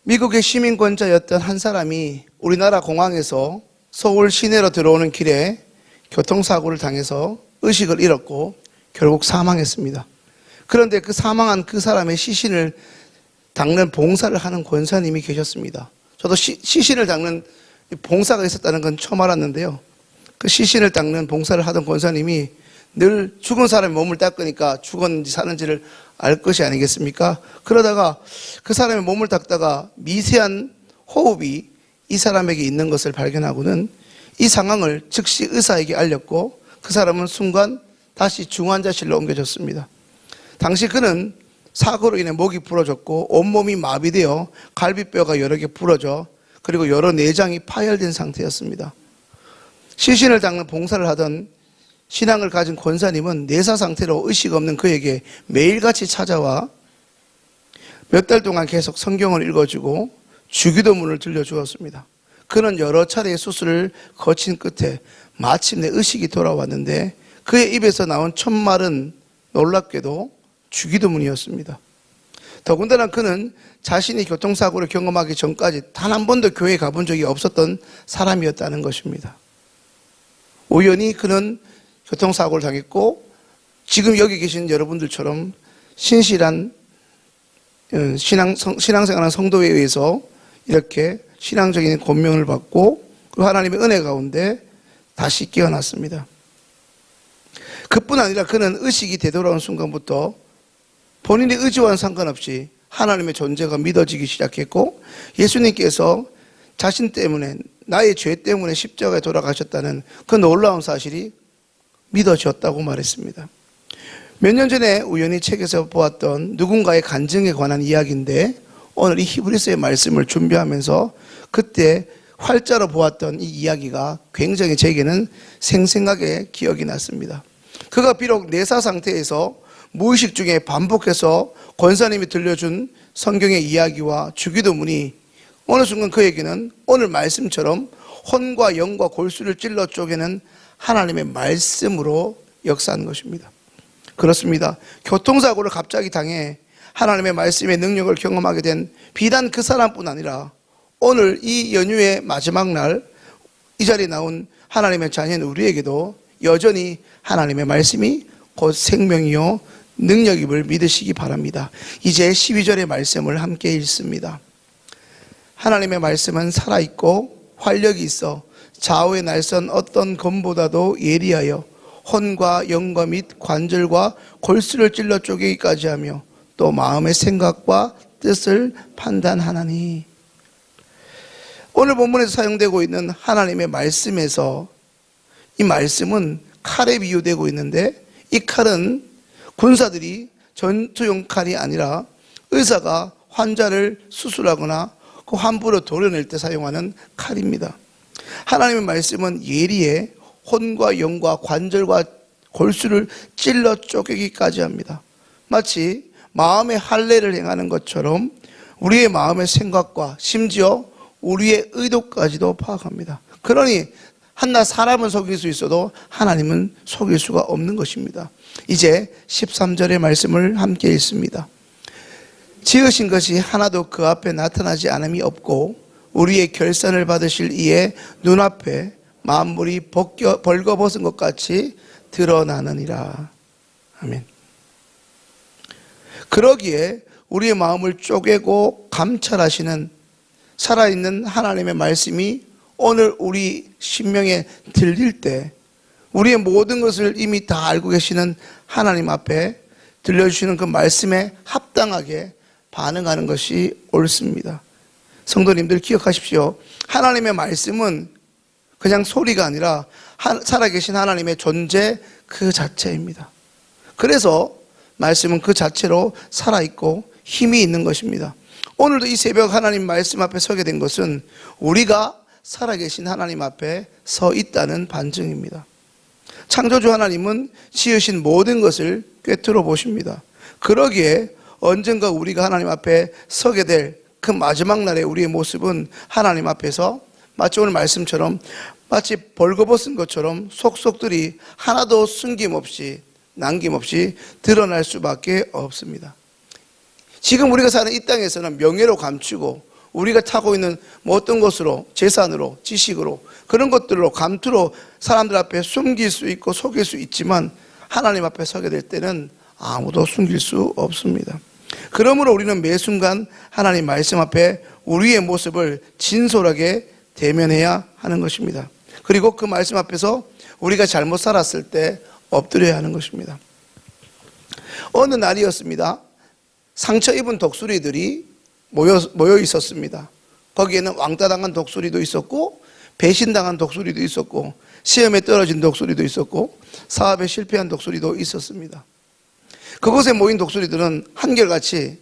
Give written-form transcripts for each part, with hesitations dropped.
미국의 시민권자였던 한 사람이 우리나라 공항에서 서울 시내로 들어오는 길에 교통사고를 당해서 의식을 잃었고 결국 사망했습니다. 그런데 그 사망한 그 사람의 시신을 닦는 봉사를 하는 권사님이 계셨습니다. 저도 시신을 닦는 봉사가 있었다는 건 처음 알았는데요. 그 시신을 닦는 봉사를 하던 권사님이 늘 죽은 사람의 몸을 닦으니까 죽었는지 사는지를 알 것이 아니겠습니까? 그러다가 그 사람의 몸을 닦다가 미세한 호흡이 이 사람에게 있는 것을 발견하고는 이 상황을 즉시 의사에게 알렸고 그 사람은 순간 다시 중환자실로 옮겨졌습니다. 당시 그는 사고로 인해 목이 부러졌고 온몸이 마비되어 갈비뼈가 여러 개 부러져 그리고 여러 내장이 파열된 상태였습니다. 시신을 닦는 봉사를 하던 신앙을 가진 권사님은 내사 상태로 의식 없는 그에게 매일같이 찾아와 몇 달 동안 계속 성경을 읽어주고 주기도문을 들려주었습니다. 그는 여러 차례의 수술을 거친 끝에 마침내 의식이 돌아왔는데 그의 입에서 나온 첫 말은 놀랍게도 주기도문이었습니다. 더군다나 그는 자신이 교통사고를 경험하기 전까지 단 한 번도 교회에 가본 적이 없었던 사람이었다는 것입니다. 우연히 그는 교통사고를 당했고 지금 여기 계신 여러분들처럼 신실한 신앙생활한 성도에 의해서 이렇게 신앙적인 권면을 받고 그 하나님의 은혜 가운데 다시 깨어났습니다. 그뿐 아니라 그는 의식이 되돌아온 순간부터 본인의 의지와는 상관없이 하나님의 존재가 믿어지기 시작했고 예수님께서 자신 때문에 나의 죄 때문에 십자가에 돌아가셨다는 그 놀라운 사실이 믿어졌다고 말했습니다. 몇 년 전에 우연히 책에서 보았던 누군가의 간증에 관한 이야기인데 오늘 이 히브리서의 말씀을 준비하면서 그때 활자로 보았던 이 이야기가 굉장히 제게는 생생하게 기억이 났습니다. 그가 비록 내사 상태에서 무의식 중에 반복해서 권사님이 들려준 성경의 이야기와 주기도문이 어느 순간 그에게는 오늘 말씀처럼 혼과 영과 골수를 찔러 쪼개는 하나님의 말씀으로 역사한 것입니다. 그렇습니다. 교통사고를 갑자기 당해 하나님의 말씀의 능력을 경험하게 된 비단 그 사람뿐 아니라 오늘 이 연휴의 마지막 날 이 자리에 나온 하나님의 자녀인 우리에게도 여전히 하나님의 말씀이 곧 생명이요 능력임을 믿으시기 바랍니다. 이제 12절의 말씀을 함께 읽습니다. 하나님의 말씀은 살아있고 활력이 있어 좌우의 날선 어떤 검보다도 예리하여 혼과 영과 및 관절과 골수를 찔러 쪼개기까지 하며 또 마음의 생각과 뜻을 판단하나니. 오늘 본문에서 사용되고 있는 하나님의 말씀에서 이 말씀은 칼에 비유되고 있는데 이 칼은 군사들이 전투용 칼이 아니라 의사가 환자를 수술하거나 그 환부를 도려낼 때 사용하는 칼입니다. 하나님의 말씀은 예리해 혼과 영과 관절과 골수를 찔러 쪼개기까지 합니다. 마치 마음의 할례를 행하는 것처럼 우리의 마음의 생각과 심지어 우리의 의도까지도 파악합니다. 그러니 한낱 사람은 속일 수 있어도 하나님은 속일 수가 없는 것입니다. 이제 13절의 말씀을 함께 읽습니다. 지으신 것이 하나도 그 앞에 나타나지 않음이 없고 우리의 결산을 받으실 이의 눈앞에 만물이 벌거벗은 것 같이 드러나느니라. 아멘. 그러기에 우리의 마음을 쪼개고 감찰하시는 살아있는 하나님의 말씀이 오늘 우리 심령에 들릴 때 우리의 모든 것을 이미 다 알고 계시는 하나님 앞에 들려주시는 그 말씀에 합당하게 반응하는 것이 옳습니다. 성도님들 기억하십시오. 하나님의 말씀은 그냥 소리가 아니라 살아계신 하나님의 존재 그 자체입니다. 그래서 말씀은 그 자체로 살아있고 힘이 있는 것입니다. 오늘도 이 새벽 하나님 말씀 앞에 서게 된 것은 우리가 살아계신 하나님 앞에 서 있다는 반증입니다. 창조주 하나님은 지으신 모든 것을 꿰뚫어 보십니다. 그러기에 언젠가 우리가 하나님 앞에 서게 될 그 마지막 날에 우리의 모습은 하나님 앞에서 마치 오늘 말씀처럼 마치 벌거벗은 것처럼 속속들이 하나도 숨김없이 남김없이 드러날 수밖에 없습니다. 지금 우리가 사는 이 땅에서는 명예로 감추고 우리가 타고 있는 뭐 어떤 것으로, 재산으로, 지식으로, 그런 것들로, 감투로 사람들 앞에 숨길 수 있고 속일 수 있지만 하나님 앞에 서게 될 때는 아무도 숨길 수 없습니다. 그러므로 우리는 매 순간 하나님 말씀 앞에 우리의 모습을 진솔하게 대면해야 하는 것입니다. 그리고 그 말씀 앞에서 우리가 잘못 살았을 때 엎드려야 하는 것입니다. 어느 날이었습니다. 상처 입은 독수리들이 모여 있었습니다. 거기에는 왕따당한 독수리도 있었고 배신당한 독수리도 있었고 시험에 떨어진 독수리도 있었고 사업에 실패한 독수리도 있었습니다. 그곳에 모인 독수리들은 한결같이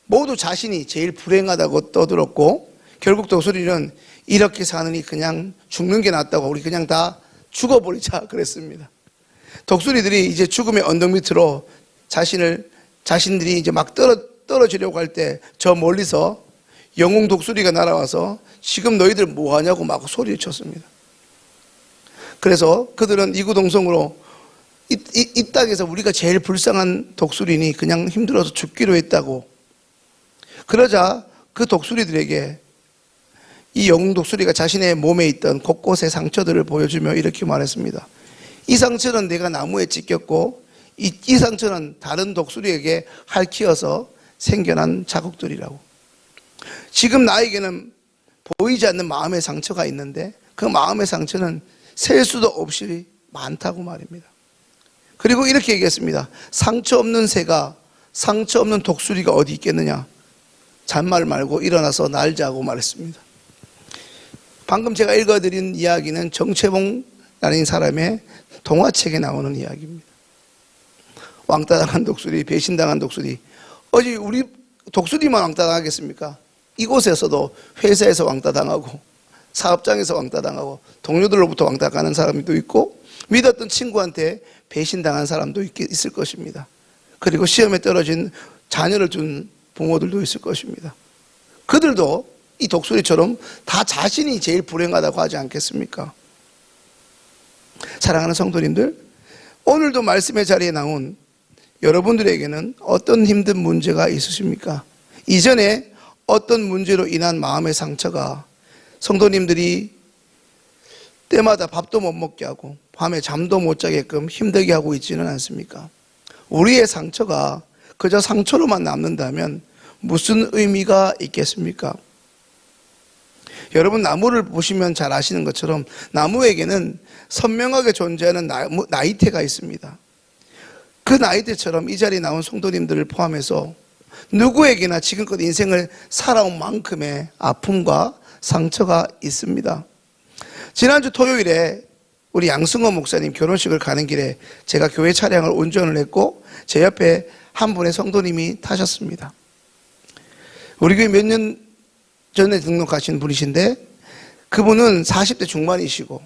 모두 자신이 제일 불행하다고 떠들었고 결국 독수리는 이렇게 사느니 그냥 죽는 게 낫다고 우리 그냥 다 죽어버리자 그랬습니다. 독수리들이 이제 죽음의 언덕 밑으로 자신들이 이제 막 떨어지려고 할 때 저 멀리서 영웅 독수리가 날아와서 지금 너희들 뭐 하냐고 막 소리를 쳤습니다. 그래서 그들은 이구동성으로 이 땅에서 우리가 제일 불쌍한 독수리니 그냥 힘들어서 죽기로 했다고. 그러자 그 독수리들에게 이 영웅 독수리가 자신의 몸에 있던 곳곳의 상처들을 보여주며 이렇게 말했습니다. 이 상처는 내가 나무에 찢겼고 이 상처는 다른 독수리에게 핥혀서 생겨난 자국들이라고. 지금 나에게는 보이지 않는 마음의 상처가 있는데 그 마음의 상처는 셀 수도 없이 많다고 말입니다. 그리고 이렇게 얘기했습니다. 상처 없는 새가, 상처 없는 독수리가 어디 있겠느냐. 잔말 말고 일어나서 날자고 말했습니다. 방금 제가 읽어드린 이야기는 정채봉라는 사람의 동화책에 나오는 이야기입니다. 왕따당한 독수리, 배신당한 독수리. 어디 우리 독수리만 왕따당하겠습니까? 이곳에서도 회사에서 왕따당하고 사업장에서 왕따당하고 동료들로부터 왕따가는 사람도 있고 믿었던 친구한테 배신당한 사람도 있을 것입니다. 그리고 시험에 떨어진 자녀를 둔 부모들도 있을 것입니다. 그들도 이 독수리처럼 다 자신이 제일 불행하다고 하지 않겠습니까? 사랑하는 성도님들, 오늘도 말씀의 자리에 나온 여러분들에게는 어떤 힘든 문제가 있으십니까? 이전에 어떤 문제로 인한 마음의 상처가 성도님들이 때마다 밥도 못 먹게 하고 밤에 잠도 못 자게끔 힘들게 하고 있지는 않습니까? 우리의 상처가 그저 상처로만 남는다면 무슨 의미가 있겠습니까? 여러분 나무를 보시면 잘 아시는 것처럼 나무에게는 선명하게 존재하는 나이테가 있습니다. 그 나이테처럼 이 자리에 나온 성도님들을 포함해서 누구에게나 지금껏 인생을 살아온 만큼의 아픔과 상처가 있습니다. 지난주 토요일에 우리 양승호 목사님 결혼식을 가는 길에 제가 교회 차량을 운전을 했고 제 옆에 한 분의 성도님이 타셨습니다. 우리 교회 몇 년 전에 등록하신 분이신데 그분은 40대 중반이시고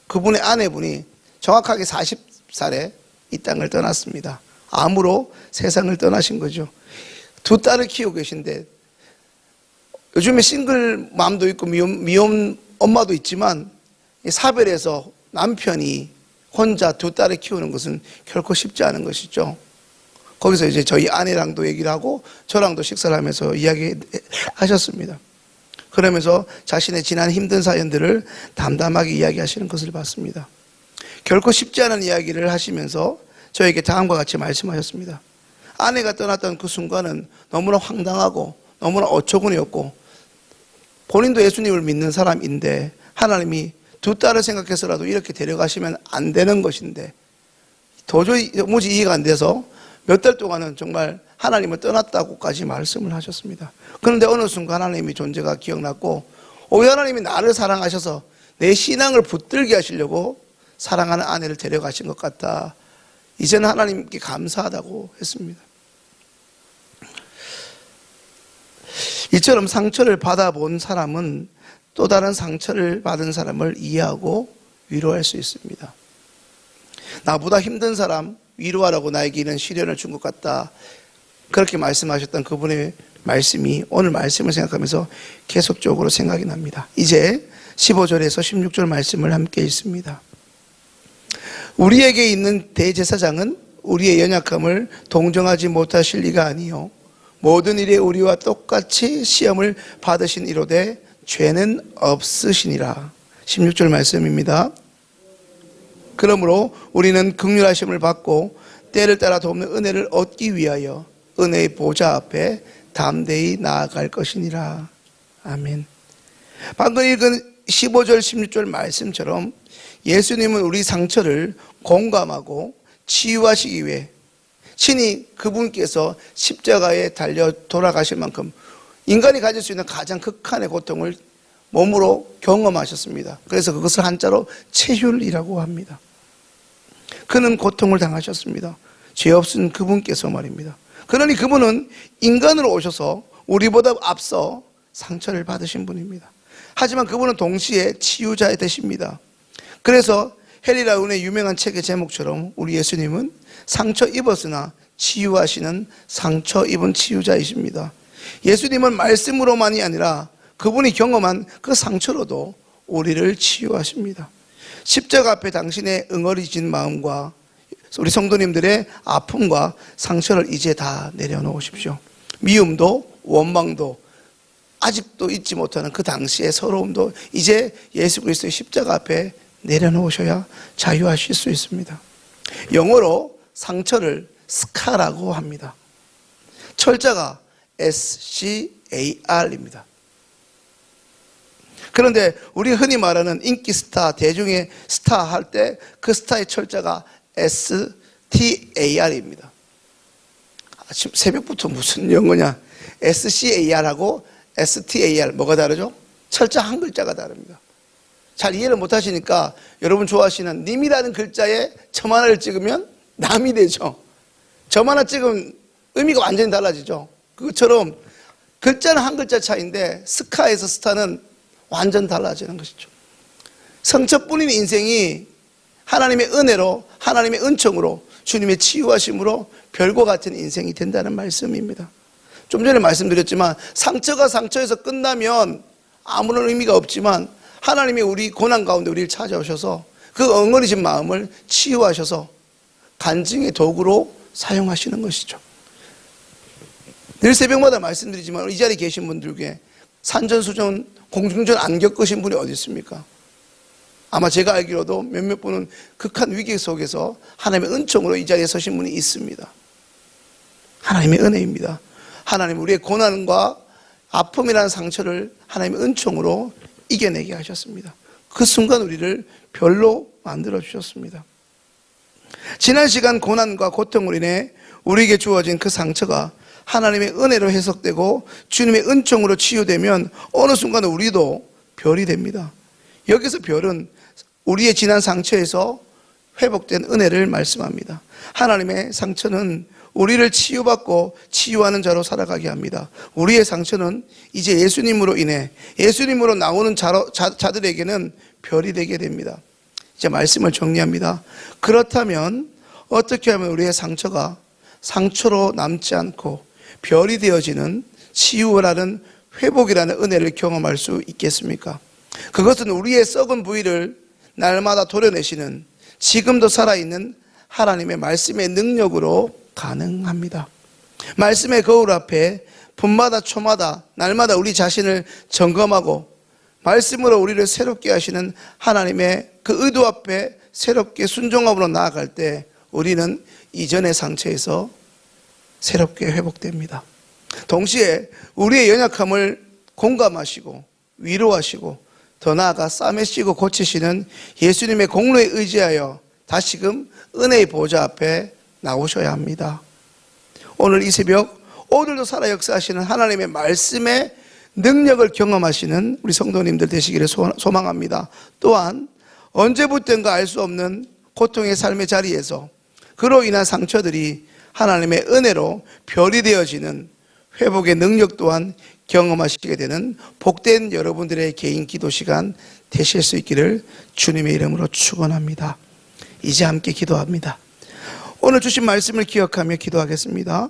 그분의 아내분이 정확하게 40살에 이 땅을 떠났습니다. 암으로 세상을 떠나신 거죠. 두 딸을 키우고 계신데 요즘에 싱글 맘도 있고 미혼 엄마도 있지만 사별해서 남편이 혼자 두 딸을 키우는 것은 결코 쉽지 않은 것이죠. 거기서 이제 저희 아내랑도 얘기를 하고 저랑도 식사를 하면서 이야기하셨습니다. 그러면서 자신의 지난 힘든 사연들을 담담하게 이야기하시는 것을 봤습니다. 결코 쉽지 않은 이야기를 하시면서 저에게 다음과 같이 말씀하셨습니다. 아내가 떠났던 그 순간은 너무나 황당하고 너무나 어처구니였고 본인도 예수님을 믿는 사람인데 하나님이 두 딸을 생각해서라도 이렇게 데려가시면 안 되는 것인데 도저히 이해가 안 돼서 몇 달 동안은 정말 하나님을 떠났다고까지 말씀을 하셨습니다. 그런데 어느 순간 하나님의 존재가 기억났고 오히려 하나님이 나를 사랑하셔서 내 신앙을 붙들게 하시려고 사랑하는 아내를 데려가신 것 같다. 이제는 하나님께 감사하다고 했습니다. 이처럼 상처를 받아본 사람은 또 다른 상처를 받은 사람을 이해하고 위로할 수 있습니다. 나보다 힘든 사람 위로하라고 나에게 이런 시련을 준 것 같다. 그렇게 말씀하셨던 그분의 말씀이 오늘 말씀을 생각하면서 계속적으로 생각이 납니다. 이제 15절에서 16절 말씀을 함께 읽습니다. 우리에게 있는 대제사장은 우리의 연약함을 동정하지 못하실 리가 아니요 모든 일에 우리와 똑같이 시험을 받으신 이로되 죄는 없으시니라. 16절 말씀입니다. 그러므로 우리는 긍휼하심을 받고 때를 따라 돕는 은혜를 얻기 위하여 은혜의 보좌 앞에 담대히 나아갈 것이니라. 아멘. 방금 읽은 15절 16절 말씀처럼 예수님은 우리 상처를 공감하고 치유하시기 위해 친히 그분께서 십자가에 달려 돌아가실 만큼 인간이 가질 수 있는 가장 극한의 고통을 몸으로 경험하셨습니다. 그래서 그것을 한자로 체휼이라고 합니다. 그는 고통을 당하셨습니다. 죄 없은 그분께서 말입니다. 그러니 그분은 인간으로 오셔서 우리보다 앞서 상처를 받으신 분입니다. 하지만 그분은 동시에 치유자 되십니다. 그래서 헨리 라운의 유명한 책의 제목처럼 우리 예수님은 상처 입었으나 치유하시는 상처 입은 치유자이십니다. 예수님은 말씀으로만이 아니라 그분이 경험한 그 상처로도 우리를 치유하십니다. 십자가 앞에 당신의 응어리진 마음과 우리 성도님들의 아픔과 상처를 이제 다 내려놓으십시오. 미움도 원망도 아직도 잊지 못하는 그 당시의 서러움도 이제 예수 그리스도의 십자가 앞에 내려놓으셔야 자유하실 수 있습니다. 영어로 상처를 스카라고 합니다. 철자가 SCAR입니다. 그런데 우리 흔히 말하는 인기 스타, 대중의 스타 할 때 그 스타의 철자가 STAR입니다. 아침 새벽부터 무슨 영어냐? SCAR하고 STAR 뭐가 다르죠? 철자 한 글자가 다릅니다. 잘 이해를 못 하시니까 여러분 좋아하시는 님이라는 글자에 점 하나를 찍으면 남이 되죠. 점 하나 찍으면 의미가 완전히 달라지죠. 그것처럼 글자는 한 글자 차이인데 스카에서 스타는 완전 달라지는 것이죠. 상처뿐인 인생이 하나님의 은혜로, 하나님의 은총으로, 주님의 치유하심으로 별과 같은 인생이 된다는 말씀입니다. 좀 전에 말씀드렸지만 상처가 상처에서 끝나면 아무런 의미가 없지만 하나님이 우리 고난 가운데 우리를 찾아오셔서 그 엉거리진 마음을 치유하셔서 간증의 도구로 사용하시는 것이죠. 늘 새벽마다 말씀드리지만 이 자리에 계신 분들 중에 산전수전, 공중전 안 겪으신 분이 어디 있습니까? 아마 제가 알기로도 몇몇 분은 극한 위기 속에서 하나님의 은총으로 이 자리에 서신 분이 있습니다. 하나님의 은혜입니다. 하나님 우리의 고난과 아픔이라는 상처를 하나님의 은총으로 이겨내게 하셨습니다. 그 순간 우리를 별로 만들어 주셨습니다. 지난 시간 고난과 고통으로 인해 우리에게 주어진 그 상처가 하나님의 은혜로 해석되고 주님의 은총으로 치유되면 어느 순간 우리도 별이 됩니다. 여기서 별은 우리의 지난 상처에서 회복된 은혜를 말씀합니다. 하나님의 상처는 우리를 치유받고 치유하는 자로 살아가게 합니다. 우리의 상처는 이제 예수님으로 인해 예수님으로 나오는 자들에게는 별이 되게 됩니다. 이제 말씀을 정리합니다. 그렇다면 어떻게 하면 우리의 상처가 상처로 남지 않고 별이 되어지는 치유라는 회복이라는 은혜를 경험할 수 있겠습니까? 그것은 우리의 썩은 부위를 날마다 도려내시는 지금도 살아있는 하나님의 말씀의 능력으로 가능합니다. 말씀의 거울 앞에 분마다 초마다 날마다 우리 자신을 점검하고 말씀으로 우리를 새롭게 하시는 하나님의 그 의도 앞에 새롭게 순종함으로 나아갈 때 우리는 이전의 상처에서 새롭게 회복됩니다. 동시에 우리의 연약함을 공감하시고 위로하시고 더 나아가 싸매시고 고치시는 예수님의 공로에 의지하여 다시금 은혜의 보좌 앞에 나오셔야 합니다. 오늘 이 새벽 오늘도 살아 역사하시는 하나님의 말씀의 능력을 경험하시는 우리 성도님들 되시기를 소망합니다. 또한 언제부터인가 알 수 없는 고통의 삶의 자리에서 그로 인한 상처들이 하나님의 은혜로 별이 되어지는 회복의 능력 또한 경험하시게 되는 복된 여러분들의 개인 기도 시간 되실 수 있기를 주님의 이름으로 축원합니다. 이제 함께 기도합니다. 오늘 주신 말씀을 기억하며 기도하겠습니다.